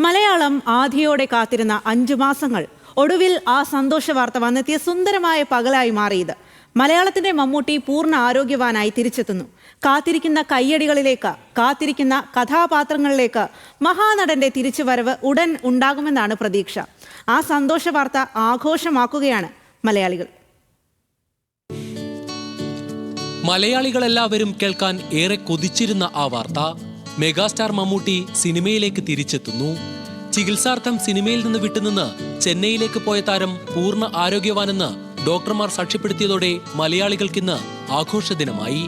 മലയാളം ആധിയോടെ കാത്തിരുന്ന 5 മാസങ്ങൾ ഒടുവിൽ ആ സന്തോഷ വാർത്ത വന്നെത്തിയ സുന്ദരമായ പകലായി മാറിയത്. മലയാളത്തിന്റെ മമ്മൂട്ടി പൂർണ്ണ ആരോഗ്യവാനായി തിരിച്ചെത്തുന്നു. കാത്തിരിക്കുന്ന കയ്യടികളിലേക്ക്, കാത്തിരിക്കുന്ന കഥാപാത്രങ്ങളിലേക്ക് മഹാനടന്റെ തിരിച്ചുവരവ് ഉടൻ ഉണ്ടാകുമെന്നാണ് പ്രതീക്ഷ. ആ സന്തോഷ വാർത്ത ആഘോഷമാക്കുകയാണ് മലയാളികൾ. മലയാളികളെല്ലാവരും കേൾക്കാൻ ഏറെ കൊതിച്ചിരുന്ന ആ വാർത്ത, മെഗാസ്റ്റാർ മമ്മൂട്ടി സിനിമയിലേക്ക് തിരിച്ചെത്തുന്നു. ചികിത്സാർത്ഥം സിനിമയിൽ നിന്ന് വിട്ടുനിന്ന് ചെന്നൈയിലേക്ക് പോയ താരം പൂർണ്ണ ആരോഗ്യവാനെന്ന് ഡോക്ടർമാർ സാക്ഷ്യപ്പെടുത്തിയതോടെ മലയാളികൾക്കിന്ന് ആഘോഷദിനമായി.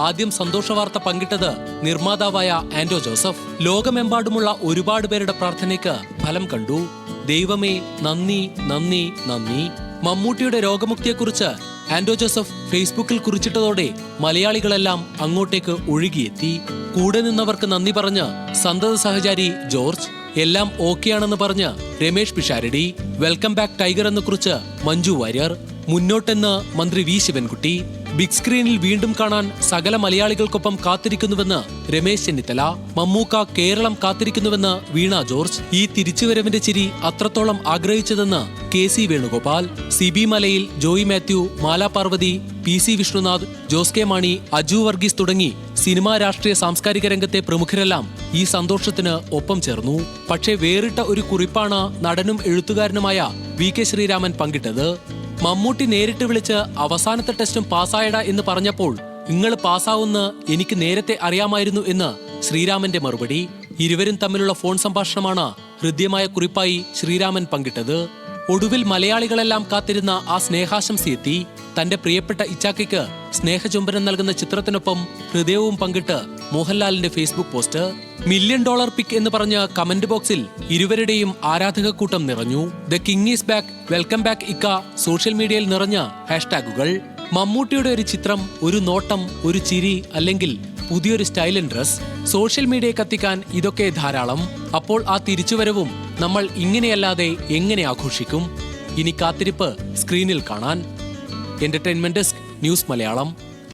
ആദ്യം സന്തോഷവാർത്ത പങ്കിട്ടത് നിർമ്മാതാവായ ആൻഡോ ജോസഫ്. ലോകമെമ്പാടുമുള്ള ഒരുപാട് പേരുടെ പ്രാർത്ഥനയ്ക്ക് ഫലം കണ്ടു. ദൈവമേ നന്ദി നന്ദി നന്ദി. മമ്മൂട്ടിയുടെ രോഗമുക്തിയെക്കുറിച്ച് ആൻഡോ ജോസഫ് ഫേസ്ബുക്കിൽ കുറിച്ചിട്ടതോടെ മലയാളികളെല്ലാം അങ്ങോട്ടേക്ക് ഒഴുകിയെത്തി. കൂടെ നിന്നവർക്ക് നന്ദി പറഞ്ഞ് സന്തത സഹചാരി ജോർജ്, എല്ലാം ഓക്കെയാണെന്ന് പറഞ്ഞ് Ramesh Pisharody, welcome back tiger എന്ന് കുറിച്ച് മഞ്ജു വാര്യർ, മുന്നോട്ടെന്ന് മന്ത്രി വി ശിവൻകുട്ടി, ബിഗ് സ്ക്രീനിൽ വീണ്ടും കാണാൻ സകല മലയാളികൾക്കൊപ്പം കാത്തിരിക്കുന്നുവെന്ന് രമേശ് ചെന്നിത്തല, മമ്മൂക്ക കേരളം കാത്തിരിക്കുന്നുവെന്ന് വീണ ജോർജ്. ഈ തിരിച്ചുവരവിന്റെ ചിരി അത്രത്തോളം ആഗ്രഹിച്ചതെന്ന് KC വേണുഗോപാൽ, CB മലയിൽ, ജോയി മാത്യു, മാല പാർവതി, PC വിഷ്ണുനാഥ്, ജോസ് കെ മാണി, അജു വർഗീസ് തുടങ്ങി സിനിമാ രാഷ്ട്രീയ സാംസ്കാരിക രംഗത്തെ പ്രമുഖരെല്ലാം ഈ സന്തോഷത്തിന് ഒപ്പം ചേർന്നു. പക്ഷേ വേറിട്ട ഒരു കുറിപ്പാണ് നടനും എഴുത്തുകാരനുമായ VK ശ്രീരാമൻ പങ്കിട്ടത്. മമ്മൂട്ടി നേരിട്ട് വിളിച്ച് അവസാനത്തെ ടെസ്റ്റും പാസ്സായട എന്ന് പറഞ്ഞപ്പോൾ ഇങ്ങള് പാസ്സാവുന്ന് എനിക്ക് നേരത്തെ അറിയാമായിരുന്നു എന്ന് ശ്രീരാമന്റെ മറുപടി. ഇരുവരും തമ്മിലുള്ള ഫോൺ സംഭാഷണമാണ് ഹൃദ്യമായ കുറിപ്പായി ശ്രീരാമൻ പങ്കിട്ടത്. ഒടുവിൽ മലയാളികളെല്ലാം കാത്തിരുന്ന ആ സ്നേഹാശംസയെത്തി. തന്റെ പ്രിയപ്പെട്ട ഇച്ചാക്കയ്ക്ക് സ്നേഹചുംബനം നൽകുന്ന ചിത്രത്തിനൊപ്പം ഹൃദയവും പങ്കിട്ട് മോഹൻലാലിന്റെ ഫേസ്ബുക്ക് പോസ്റ്റ്. $1 മില്യൺ പിക് എന്ന് പറഞ്ഞ കമന്റ് ബോക്സിൽ ഇരുവരുടെയും ആരാധകക്കൂട്ടം നിറഞ്ഞു. The king is back, welcome back ഇക്ക, സോഷ്യൽ മീഡിയയിൽ നിറഞ്ഞ ഹാഷ്ടാഗുകൾ. മമ്മൂട്ടിയുടെ ഒരു ചിത്രം, ഒരു നോട്ടം, ഒരു ചിരി, അല്ലെങ്കിൽ പുതിയൊരു സ്റ്റൈലൻ ഡ്രസ്, സോഷ്യൽ മീഡിയ കത്തിക്കാൻ ഇതൊക്കെ ധാരാളം. അപ്പോൾ ആ തിരിച്ചുവരവും നമ്മൾ ഇങ്ങനെയല്ലാതെ എങ്ങനെ ആഘോഷിക്കും? ഇനി കാത്തിരിപ്പ് സ്ക്രീനിൽ കാണാൻ. Entertainment desk, news Malayalam.